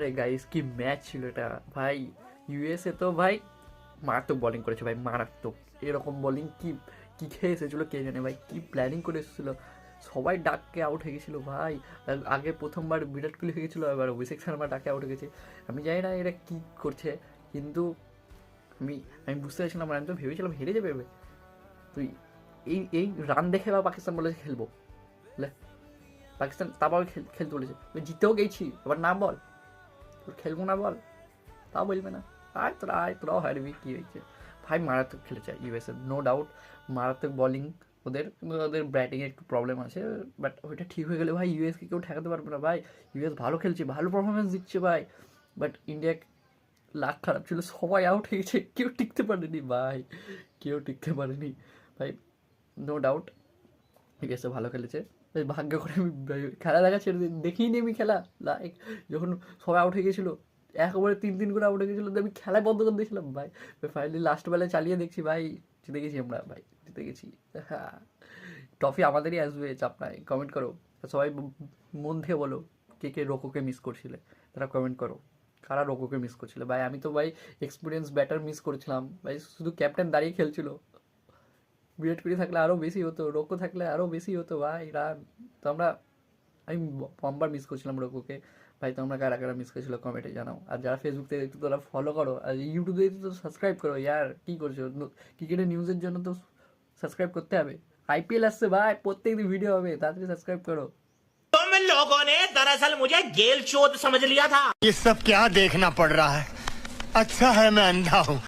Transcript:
আরে গাইস কি ম্যাচ ছিল এটা ভাই। ইউএসএ তো ভাই মারাত্মক বোলিং করেছে ভাই, মারাত্মক। এরকম বোলিং কি কি খেয়ে এসেছিলো কে জানে ভাই, কি প্ল্যানিং করে এসেছিলো। সবাই ডাককে আউট হয়ে গেছিলো ভাই। আগে প্রথমবার বিরাট কোহলি হয়ে গেছিলো, এবার অভিষেক শর্মা ডাকে আউট হয়ে গেছে। আমি জানি না এরা কী করছে, কিন্তু আমি আমি বুঝতে পারছিলাম, আমি তো ভেবেছিলাম হেরে যাবে। তুই এই এই রান দেখে বা পাকিস্তান বলেছে খেলবো, বুঝলে পাকিস্তান তারপর খেলতে বলেছে, জিতেও গেছি এবার না বল, তোর খেলবো না বল, তাও বলবে না। তোরাও হারবি, কী হয়েছে ভাই। মারাত্মক খেলেছে ইউএসএ, নো ডাউট। মারাত্মক বলিং ওদের, কিন্তু ওদের ব্যাটিংয়ে একটু প্রবলেম আছে, বাট ওইটা ঠিক হয়ে গেলে ভাই ইউএসকে কেউ ঠেকাতে পারবে না ভাই। ইউএস ভালো খেলছে, ভালো পারফরমেন্স দিচ্ছে ভাই, বাট ইন্ডিয়া লাক খারাপ ছিল, সবাই আউট হয়ে গেছে, কেউ টিকতে পারেনি ভাই, কেউ টিকতে পারেনি ভাই। নো ডাউট ইউএসএ ভালো খেলেছে। ভাগ্য করে আমি খেলা দেখা ছেড়ে দেখিনি, আমি খেলা লাইক যখন সবাই আউট হয়ে গেছিলো, এক ওভারে 3 করে আউট হয়ে গেছিলো, আমি খেলায় বন্ধ করে দিয়েছিলাম ভাই। ফাইনালি লাস্ট বেলায় চালিয়ে দেখছি ভাই, জিতে গেছি আমরা ভাই, জিতে গেছি। হ্যাঁ, ট্রফি আমাদেরই আসবে, চাপ নাই। কমেন্ট করো সবাই, মন থেকে বলো কে কে রোকোকে মিস করছিলে, তারা কমেন্ট করো কারা রোকোকে মিস করছিলে ভাই। আমি তো ভাই এক্সপিরিয়েন্স ব্যাটার মিস করেছিলাম ভাই, শুধু ক্যাপ্টেন দাঁড়িয়ে খেলছিল। বিরাট কোহলি থাকলে আরও বেশি হতো, রোকো থাকলে আরও বেশি হতো ভাই রান। তো আমি বাম্বার মিস করছিলাম রোকোকে ভাই। তোমরা কারা কারা মিস করেছিল কমেন্টে জানাও। আর যারা ফেসবুক থেকে দেখতো তারা ফলো করো, আর ইউটিউবে তো সাবস্ক্রাইব করো ইয়ার, কী করছো। ক্রিকেটের নিউজের জন্য তো সাবস্ক্রাইব করতে হবে। আইপিএল আসছে ভাই, প্রত্যেকদিন ভিডিও হবে, তাড়াতাড়ি সাবস্ক্রাইব করো। तुम लोगों ने दरअसल मुझे गेल चोद समझ लिया था। ये सब क्या देखना पड़ रहा है। अच्छा है मैं अंधा हूँ।